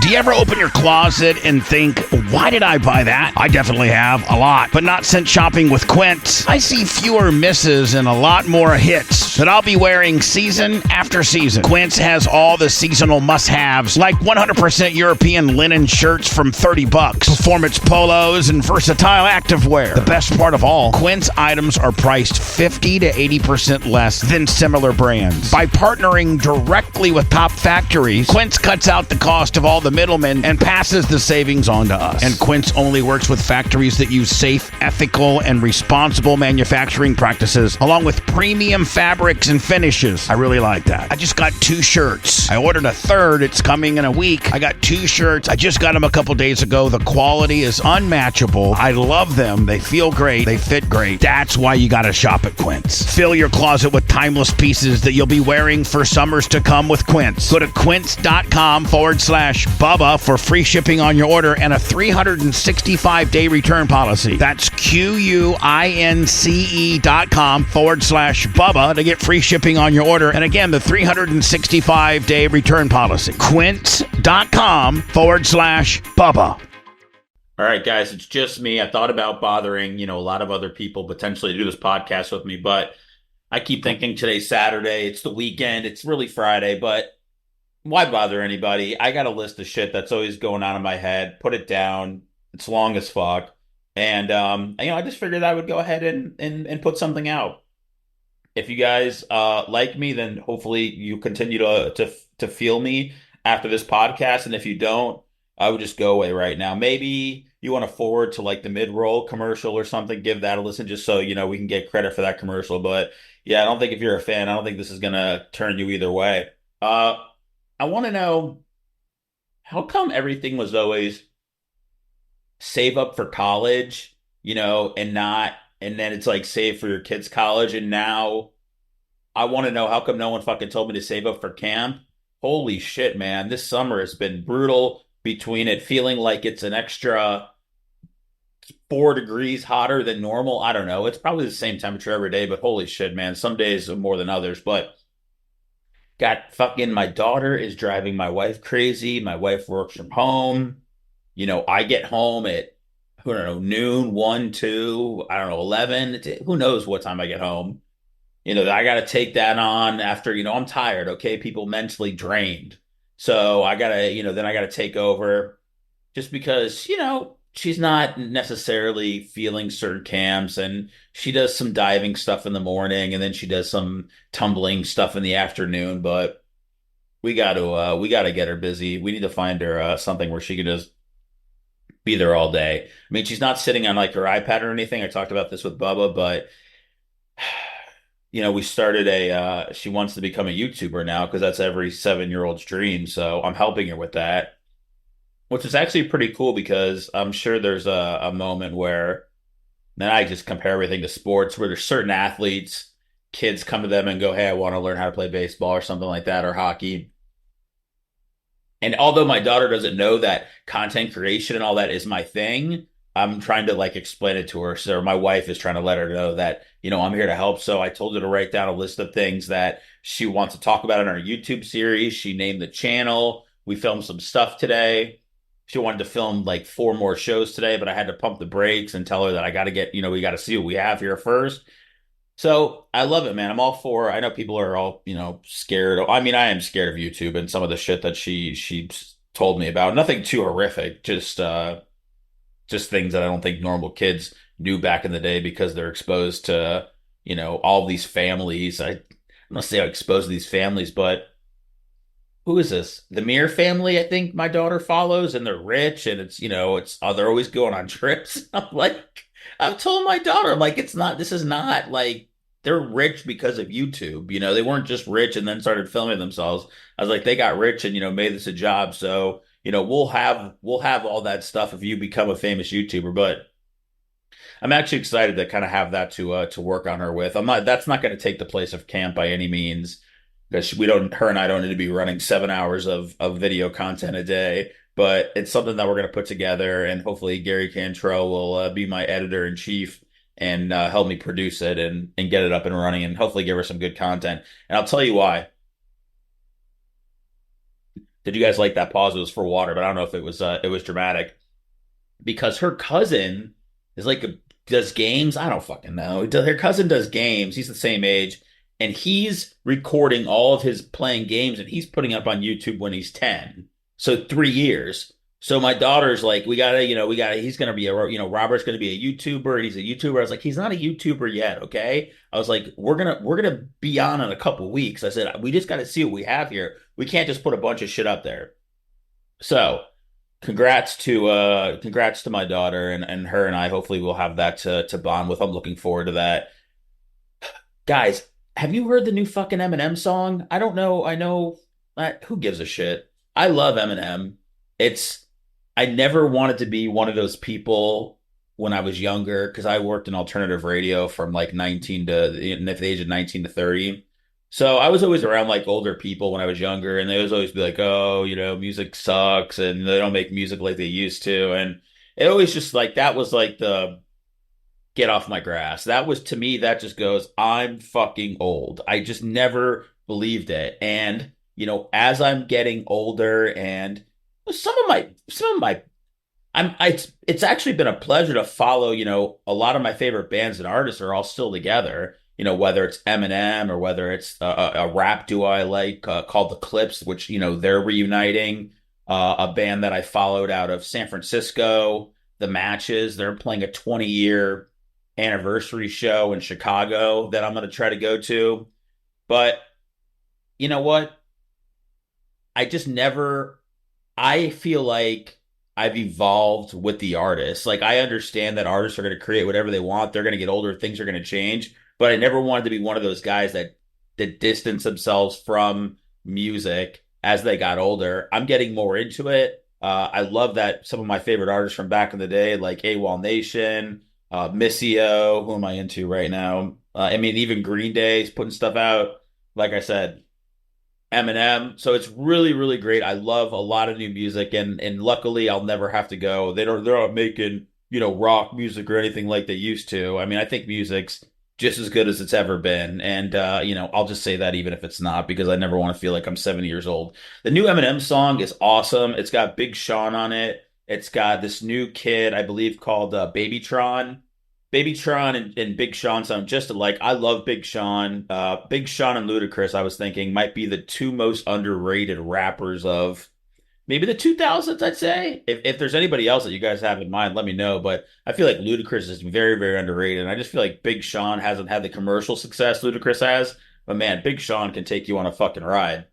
Do you ever open your closet and think, why did I buy that? I definitely have, a lot. But not since shopping with Quince. I see fewer misses and a lot more hits that I'll be wearing season after season. Quince has all the seasonal must-haves, like 100% European linen shirts from $30, performance polos, and versatile activewear. The best part of all, Quince items are priced 50 to 80% less than similar brands. By partnering directly with top factories, Quince cuts out the cost of all the middlemen and passes the savings on to us. And Quince only works with factories that use safe, ethical, and responsible manufacturing practices, along with premium fabrics and finishes. I really like that. I just got 2 shirts. I ordered a third. It's coming in a week. I got 2 shirts. I just got them a couple days ago. The quality is unmatchable. I love them. They feel great. They fit great. That's why you got to shop at Quince. Fill your closet with timeless pieces that you'll be wearing for summers to come with Quince. Go to quince.com/Bubba for free shipping on your order and a 365-day return policy. That's QUINCE.com/Bubba to get free shipping on your order. And again, the 365-day return policy. Quince.com/Bubba. All right, guys, it's just me. I thought about bothering, a lot of other people potentially to do this podcast with me, but I keep thinking today's Saturday. It's the weekend. It's really Friday, but why bother anybody? I got a list of shit that's always going on in my head. Put it down. It's long as fuck. And, I just figured I would go ahead and put something out. If you guys like me, then hopefully you continue to feel me after this podcast. And if you don't, I would just go away right now. Maybe you want to forward to like the mid-roll commercial or something. Give that a listen just so, we can get credit for that commercial. But yeah, I don't think if you're a fan, I don't think this is going to turn you either way. I want to know, how come everything was always save up for college, and then it's like save for your kids' college. And now I want to know, how come no one fucking told me to save up for camp? Holy shit, man. This summer has been brutal, between it feeling like it's an extra 4 degrees hotter than normal. I don't know. It's probably the same temperature every day, but holy shit, man. Some days are more than others, but my daughter is driving my wife crazy. My wife works from home. I get home at, noon, 1, 2, 11. Who knows what time I get home. I got to take that on after, I'm tired, okay? People mentally drained. So I got to, then I got to take over just because, she's not necessarily feeling certain camps, and she does some diving stuff in the morning, and then she does some tumbling stuff in the afternoon, but we got to get her busy. We need to find her something where she can just be there all day. I mean, she's not sitting on like her iPad or anything. I talked about this with Bubba, but we started she wants to become a YouTuber now because that's every 7-year-old's dream. So I'm helping her with that, which is actually pretty cool because I'm sure there's a moment where then I just compare everything to sports where there's certain athletes, kids come to them and go, hey, I want to learn how to play baseball or something like that, or hockey. And although my daughter doesn't know that content creation and all that is my thing, I'm trying to like explain it to her. So my wife is trying to let her know that, I'm here to help. So I told her to write down a list of things that she wants to talk about in our YouTube series. She named the channel. We filmed some stuff today. She wanted to film like 4 more shows today, but I had to pump the brakes and tell her that I got to get, we got to see what we have here first. So I love it, man. I'm all for, I know people are all, scared. I mean, I am scared of YouTube and some of the shit that she told me about. Nothing too horrific, just things that I don't think normal kids knew back in the day because they're exposed to, all these families. I'm not say I'm exposed to these families, but who is this? The Mir family, I think my daughter follows, and they're rich, and it's, they're always going on trips. I've told my daughter, I'm like, this is not like, they're rich because of YouTube. They weren't just rich and then started filming themselves. I was like, they got rich and, made this a job. So, we'll have all that stuff if you become a famous YouTuber, but I'm actually excited to kind of have that to work on her with. That's not going to take the place of camp by any means, because her and I don't need to be running 7 hours of video content a day, but it's something that we're going to put together, and hopefully Gary Cantrell will be my editor in chief and help me produce it and get it up and running, and hopefully give her some good content. And I'll tell you why. Did you guys like that pause? It was for water, but I don't know if it was dramatic because her cousin is like does games. I don't fucking know. Her cousin does games. He's the same age, and he's recording all of his playing games, and he's putting up on YouTube when he's 10. So 3 years. So my daughter's like, he's gonna be Robert's gonna be a YouTuber. He's a YouTuber. I was like, he's not a YouTuber yet, okay? I was like, we're gonna be on in a couple weeks. I said, we just got to see what we have here. We can't just put a bunch of shit up there. So congrats to my daughter and her and I. Hopefully we'll have that to bond with. I'm looking forward to that. Guys, have you heard the new fucking Eminem song? I don't know. I know who gives a shit. I love Eminem. It's I never wanted to be one of those people when I was younger because I worked in alternative radio from like 19 to the age of 19 to 30. So I was always around like older people when I was younger, and they was always be like, "Oh, music sucks, and they don't make music like they used to." And it always just like that was like the get off my grass. That was to me, that just goes, I'm fucking old. I just never believed it. And, as I'm getting older and some of my it's actually been a pleasure to follow, a lot of my favorite bands and artists are all still together, whether it's Eminem or whether it's a rap duo I like called The Clips, which, they're reuniting, a band that I followed out of San Francisco, The Matches. They're playing a 20-year anniversary show in Chicago that I'm going to try to go to. But you know what? I just never, I feel like I've evolved with the artists. Like I understand that artists are going to create whatever they want. They're going to get older, things are going to change. But I never wanted to be one of those guys that distance themselves from music as they got older. I'm getting more into it. I love that some of my favorite artists from back in the day, like AWOL Nation, Missio, who am I into right now? I mean, even Green Day is putting stuff out. Like I said, Eminem. So it's really, really great. I love a lot of new music, and luckily I'll never have to go. They're not making, rock music or anything like they used to. I mean, I think music's just as good as it's ever been. And I'll just say that even if it's not, because I never want to feel like I'm 70 years old. The new Eminem song is awesome. It's got Big Sean on it. It's got this new kid, I believe, called Babytron. Babytron and Big Sean sound just alike. I love Big Sean. Big Sean and Ludacris, I was thinking, might be the two most underrated rappers of maybe the 2000s, I'd say. If there's anybody else that you guys have in mind, let me know. But I feel like Ludacris is very, very underrated. And I just feel like Big Sean hasn't had the commercial success Ludacris has. But man, Big Sean can take you on a fucking ride.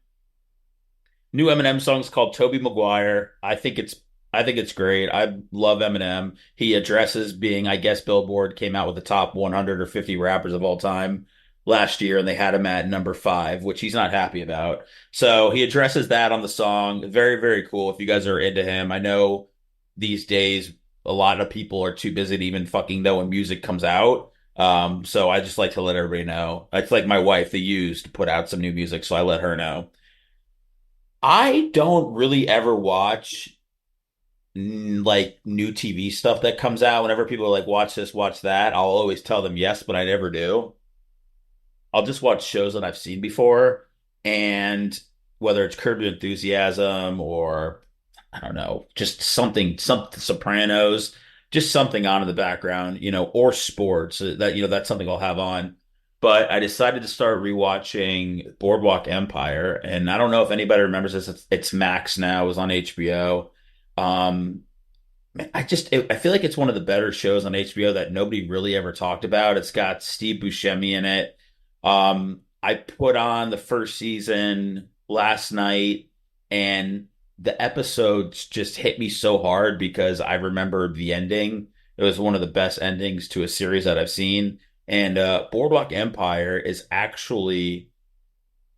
New Eminem song's called Toby Maguire. I think it's great. I love Eminem. He addresses being, I guess Billboard came out with the top 100 or 50 rappers of all time last year, and they had him at number 5, which he's not happy about. So he addresses that on the song. Very, very cool. If you guys are into him, I know these days a lot of people are too busy to even fucking know when music comes out. So I just like to let everybody know. It's like my wife, the Used, put out some new music, so I let her know. I don't really ever watch like new TV stuff that comes out. Whenever people are like, watch this, watch that, I'll always tell them yes, but I never do. I'll just watch shows that I've seen before, and whether it's Curb Your Enthusiasm or I don't know, just some Sopranos, just something on in the background, or sports that's something I'll have on. But I decided to start rewatching Boardwalk Empire, and I don't know if anybody remembers this. It's Max now. It was on HBO. Um, I feel like it's one of the better shows on HBO that nobody really ever talked about. It's got Steve Buscemi in it. I put on the first season last night, and the episodes just hit me so hard because I remember the ending. It was one of the best endings to a series that I've seen. And Boardwalk Empire is actually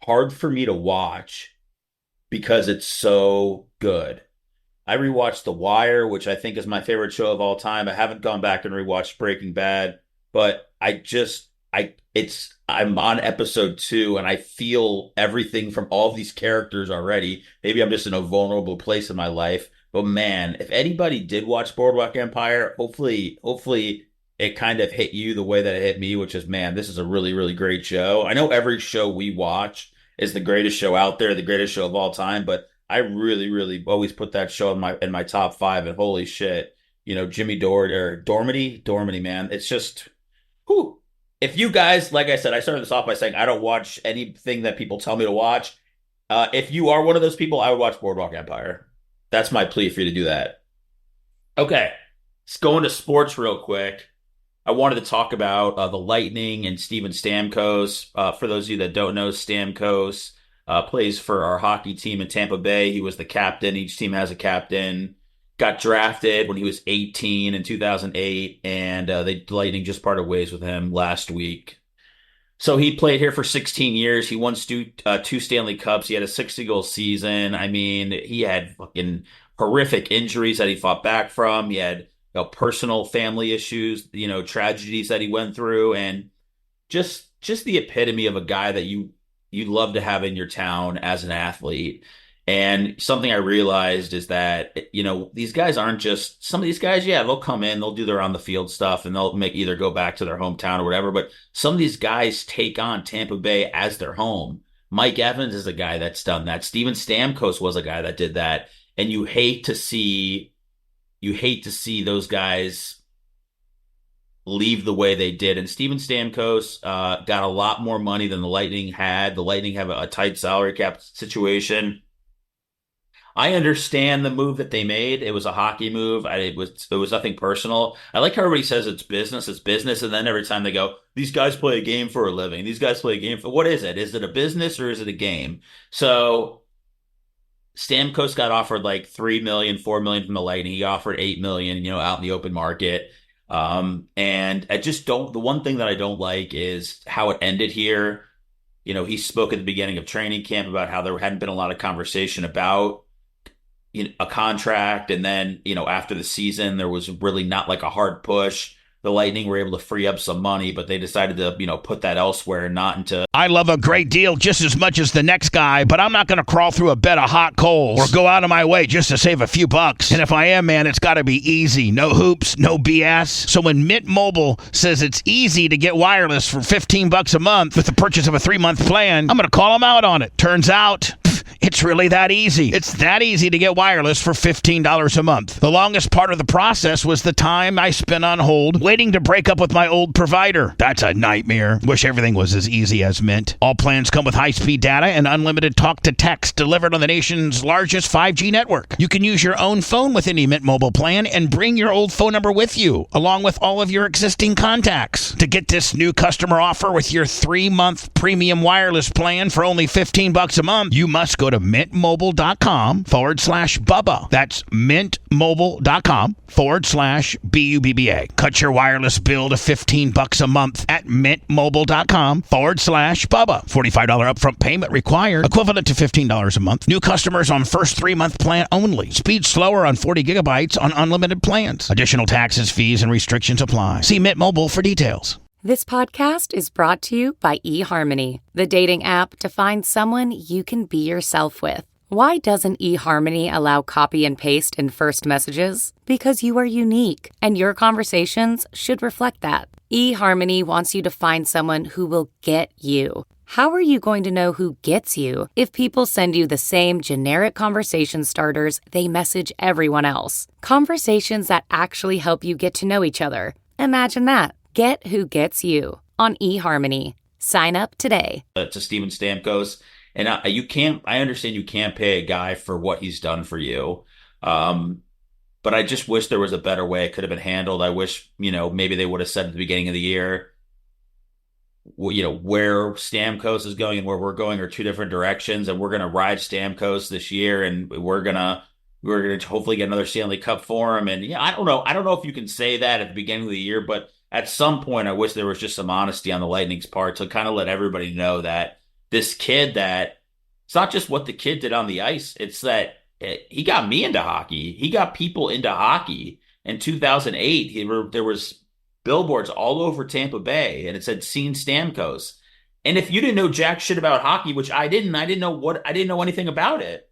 hard for me to watch because it's so good. I rewatched The Wire, which I think is my favorite show of all time. I haven't gone back and rewatched Breaking Bad, but I'm on episode 2 and I feel everything from all of these characters already. Maybe I'm just in a vulnerable place in my life, but man, if anybody did watch Boardwalk Empire, hopefully it kind of hit you the way that it hit me, which is, man, this is a really, really great show. I know every show we watch is the greatest show out there, the greatest show of all time, but I really, really always put that show in my top five. And holy shit, Jimmy Dormady, man. It's just, whew. If you guys, like I said, I started this off by saying I don't watch anything that people tell me to watch. If you are one of those people, I would watch Boardwalk Empire. That's my plea for you to do that. Okay, let's go into sports real quick. I wanted to talk about the Lightning and Steven Stamkos. For those of you that don't know, Stamkos plays for our hockey team in Tampa Bay. He was the captain. Each team has a captain. Got drafted when he was 18 in 2008, and the Lightning just parted ways with him last week. So he played here for 16 years. He won two Stanley Cups. He had a 60-goal season. I mean, he had fucking horrific injuries that he fought back from. He had personal family issues, tragedies that he went through, and just the epitome of a guy that you'd love to have in your town as an athlete. And something I realized is that, these guys aren't just, some of these guys, yeah, they'll come in, they'll do their on the field stuff, and they'll either go back to their hometown or whatever. But some of these guys take on Tampa Bay as their home. Mike Evans is a guy that's done that. Steven Stamkos was a guy that did that. And you hate to see those guys leave the way they did. And Steven Stamkos got a lot more money than the Lightning had. The Lightning have a tight salary cap situation. I understand the move that they made. It was a hockey move. It was nothing personal. I like how everybody says it's business, and then every time they go, these guys play a game for a living. These guys play a game for, what is it? Is it a business or is it a game? So Stamkos got offered like $3 million, $4 million from the Lightning. He offered $8 million, out in the open market. And I just don't, the one thing that I don't like is how it ended here. He spoke at the beginning of training camp about how there hadn't been a lot of conversation about a contract. And then, after the season, there was really not like a hard push. The Lightning were able to free up some money, but they decided to, put that elsewhere and not into. I love a great deal just as much as the next guy, but I'm not going to crawl through a bed of hot coals or go out of my way just to save a few bucks. And if I am, man, it's got to be easy. No hoops, no BS. So when Mint Mobile says it's easy to get wireless for $15 a month with the purchase of a 3-month plan, I'm going to call them out on it. Turns out, it's really that easy. It's that easy to get wireless for $15 a month. The longest part of the process was the time I spent on hold waiting to break up with my old provider. That's a nightmare. Wish everything was as easy as Mint. All plans come with high-speed data and unlimited talk-to-text delivered on the nation's largest 5G network. You can use your own phone with any Mint Mobile plan and bring your old phone number with you, along with all of your existing contacts. To get this new customer offer with your 3-month premium wireless plan for only $15 a month, you must go to mintmobile.com/Bubba. That's mintmobile.com/BUBBA. Cut your wireless bill to $15 a month at mintmobile.com/Bubba. $45 upfront payment required, equivalent to $15 a month. New customers on first 3-month plan only. Speed slower on 40 gigabytes on unlimited plans. Additional taxes, fees, and restrictions apply. See Mint Mobile for details. This podcast is brought to you by eHarmony, the dating app to find someone you can be yourself with. Why doesn't eHarmony allow copy and paste in first messages? Because you are unique, and your conversations should reflect that. eHarmony wants you to find someone who will get you. How are you going to know who gets you if people send you the same generic conversation starters they message everyone else? Conversations that actually help you get to know each other. Imagine that. Get who gets you on eHarmony. Sign up today. To Steven Stamkos. And I understand you can't pay a guy for what he's done for you. But I just wish there was a better way it could have been handled. I wish, maybe they would have said at the beginning of the year, where Stamkos is going and where we're going are two different directions. And we're going to ride Stamkos this year. And we're going to hopefully get another Stanley Cup for him. And I don't know. I don't know if you can say that at the beginning of the year, but at some point, I wish there was just some honesty on the Lightning's part to kind of let everybody know that this kid, that it's not just what the kid did on the ice. It's that he got me into hockey. He got people into hockey. In 2008, there was billboards all over Tampa Bay, and it said "Seen Stamkos." And if you didn't know jack shit about hockey, which I didn't know anything about it.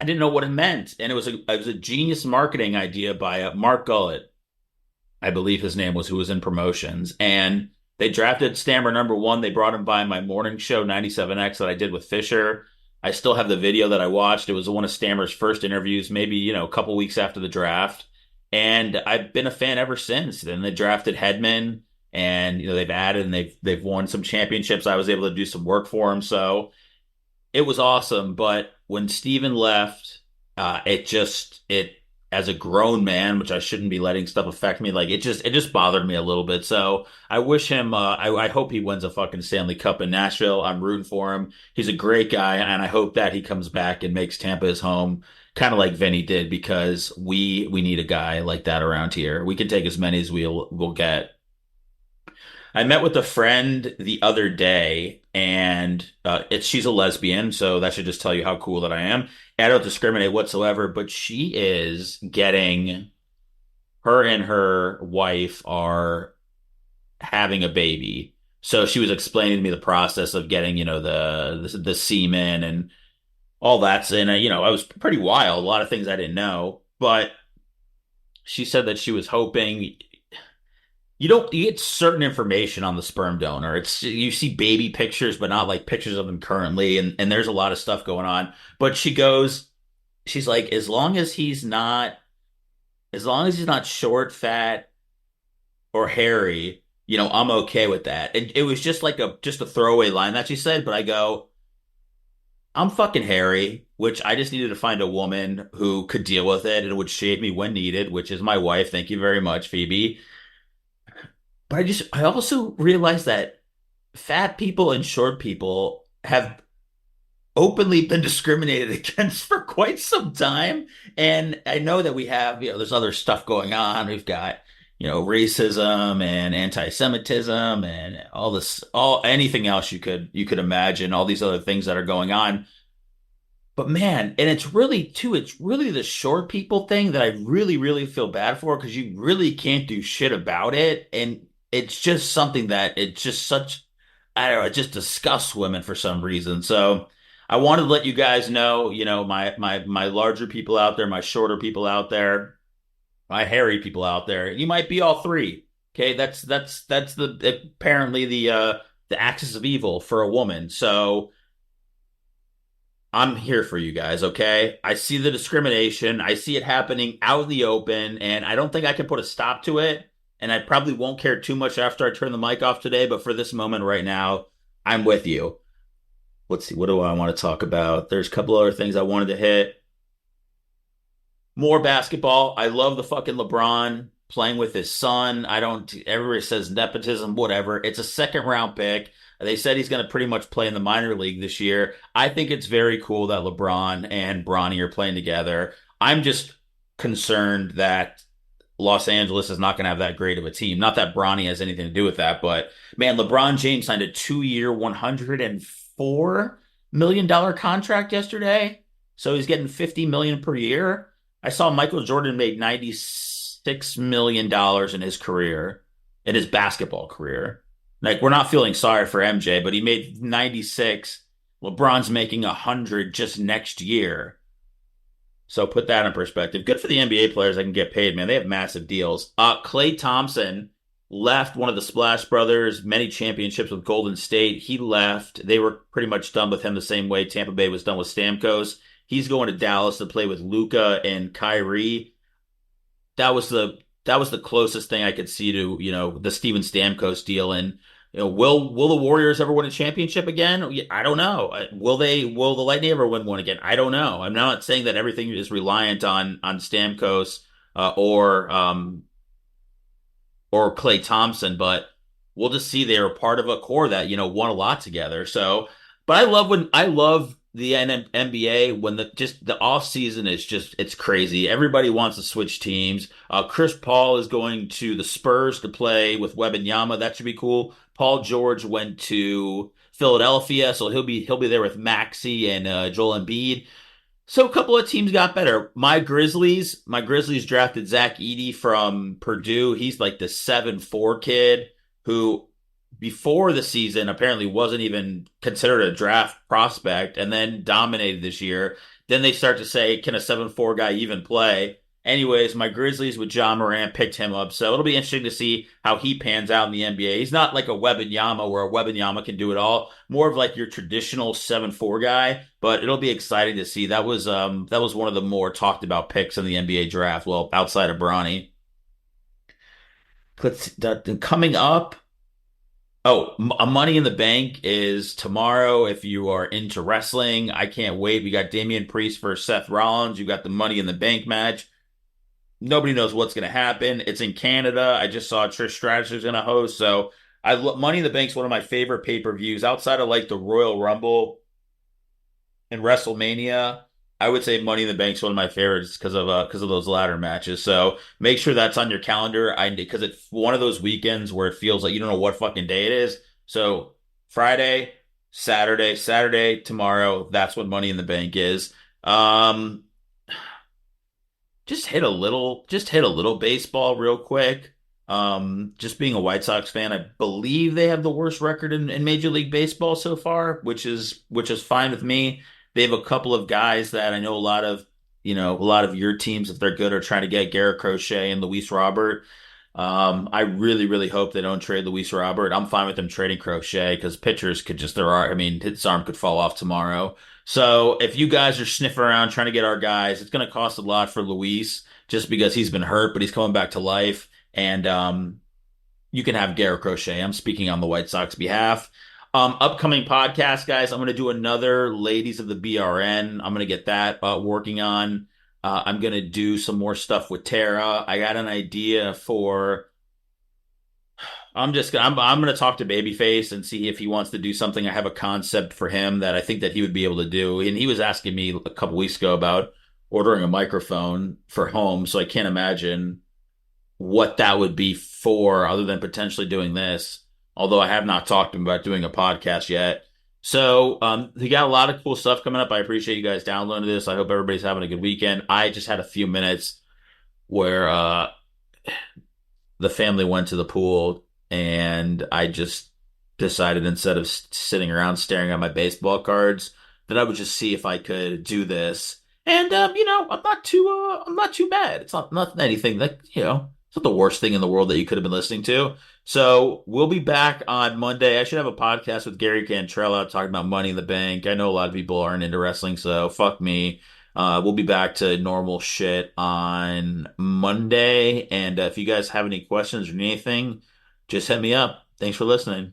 I didn't know what it meant, and it was a genius marketing idea by Mark Gullett, I believe his name was, who was in promotions. And they drafted Stammer number 1. They brought him by my morning show, 97X, that I did with Fisher. I still have the video that I watched. It was one of Stammer's first interviews, maybe, a couple weeks after the draft. And I've been a fan ever since. Then they drafted Hedman and, they've added and they've won some championships. I was able to do some work for them. So it was awesome. But when Steven left, it as a grown man, which I shouldn't be letting stuff affect me, like it just bothered me a little bit. So I wish him, I hope he wins a fucking Stanley Cup in Nashville. I'm rooting for him. He's a great guy, and I hope that he comes back and makes Tampa his home, kind of like Vinny did, because we need a guy like that around here. We can take as many as we'll get. I met with a friend the other day, and she's a lesbian, so that should just tell you how cool that I am. I don't discriminate whatsoever, but she is getting her and her wife are having a baby. So she was explaining to me the process of getting, the semen and all that's in. I was pretty wild. A lot of things I didn't know, but she said that she was hoping you get certain information on the sperm donor. You see baby pictures, but not like pictures of them currently, and there's a lot of stuff going on. But she's like, as long as he's not short, fat, or hairy, I'm okay with that. And it was just just a throwaway line that she said, but I go, I'm fucking hairy, which I just needed to find a woman who could deal with it and would shave me when needed, which is my wife. Thank you very much, Phoebe. But I also realized that fat people and short people have openly been discriminated against for quite some time. And I know that we have, there's other stuff going on. We've got, racism and anti-Semitism and anything else you could imagine, all these other things that are going on. But man, and it's really the short people thing that I really, really feel bad for, because you really can't do shit about it. And it's just something that it's just I don't know, it just disgusts women for some reason. So I wanted to let you guys know, my larger people out there, my shorter people out there, my hairy people out there. You might be all three. Okay, that's apparently the axis of evil for a woman. So I'm here for you guys, okay? I see the discrimination. I see it happening out in the open, and I don't think I can put a stop to it. And I probably won't care too much after I turn the mic off today, but for this moment right now, I'm with you. Let's see, what do I want to talk about? There's a couple other things I wanted to hit. More basketball. I love the fucking LeBron playing with his son. Everybody says nepotism, whatever. It's a second round pick. They said he's going to pretty much play in the minor league this year. I think it's very cool that LeBron and Bronny are playing together. I'm just concerned that Los Angeles is not going to have that great of a team. Not that Bronny has anything to do with that, but man, LeBron James signed a 2-year, $104 million contract yesterday. So he's getting $50 million per year. I saw Michael Jordan made $96 million in his career, in his basketball career. Like, we're not feeling sorry for MJ, but he made 96. LeBron's making 100 just next year. So put that in perspective. Good for the NBA players that can get paid, man. They have massive deals. Klay Thompson left one of the Splash Brothers, many championships with Golden State. He left. They were pretty much done with him the same way Tampa Bay was done with Stamkos. He's going to Dallas to play with Luka and Kyrie. That was the closest thing I could see to, the Steven Stamkos deal. And, will the Warriors ever win a championship again? I don't know. Will the Lightning ever win one again? I don't know. I'm not saying that everything is reliant on Stamkos or Klay Thompson, but we'll just see they were part of a core that, won a lot together. So, but I love the NBA when the off season is it's crazy. Everybody wants to switch teams. Chris Paul is going to the Spurs to play with Wembanyama. That should be cool. Paul George went to Philadelphia, so he'll be there with Maxey and Joel Embiid. So a couple of teams got better. My Grizzlies drafted Zach Edey from Purdue. He's like the 7'4" kid who, before the season, apparently wasn't even considered a draft prospect, and then dominated this year. Then they start to say, can a 7'4" guy even play? Anyways, my Grizzlies with John Morant picked him up, so it'll be interesting to see how he pans out in the NBA. He's not like a Wembanyama where a Wembanyama can do it all. More of like your traditional 7'4" guy, but it'll be exciting to see. That was one of the more talked about picks in the NBA draft. Well, outside of Bronny. Coming up. Oh, a Money in the Bank is tomorrow. If you are into wrestling, I can't wait. We got Damian Priest versus Seth Rollins. You got the Money in the Bank match. Nobody knows what's going to happen. It's in Canada. I just saw Trish Stratus is going to host. So Money in the Bank's one of my favorite pay-per-views outside of like the Royal Rumble and WrestleMania. I would say Money in the Bank's one of my favorites because of those ladder matches. So make sure that's on your calendar. Because it's one of those weekends where it feels like you don't know what fucking day it is. So Friday, Saturday, tomorrow. That's what Money in the Bank is. Um, just hit a little baseball real quick. Just being a White Sox fan, I believe they have the worst record in Major League Baseball so far, which is fine with me. They have a couple of guys that I know a lot of your teams, if they're good, are trying to get Garrett Crochet and Luis Robert. I really, really hope they don't trade Luis Robert. I'm fine with them trading Crochet because pitchers could just, I mean, his arm could fall off tomorrow. So if you guys are sniffing around trying to get our guys, it's going to cost a lot for Luis just because he's been hurt, but he's coming back to life. And you can have Garrett Crochet. I'm speaking on the White Sox behalf. Upcoming podcast, guys. I'm going to do another Ladies of the BRN. I'm going to get that working on. I'm going to do some more stuff with Tara. I got an idea for. I'm going to talk to Babyface and see if he wants to do something. I have a concept for him that I think that he would be able to do. And he was asking me a couple weeks ago about ordering a microphone for home. So I can't imagine what that would be for other than potentially doing this. Although I have not talked to him about doing a podcast yet. So we got a lot of cool stuff coming up. I appreciate you guys downloading this. I hope everybody's having a good weekend. I just had a few minutes where the family went to the pool and I just decided instead of sitting around staring at my baseball cards that I would just see if I could do this. And I'm not too bad. It's not anything that, it's not the worst thing in the world that you could have been listening to. So we'll be back on Monday. I should have a podcast with Gary Cantrella talking about Money in the Bank. I know a lot of people aren't into wrestling, so fuck me. We'll be back to normal shit on Monday. And if you guys have any questions or anything, just hit me up. Thanks for listening.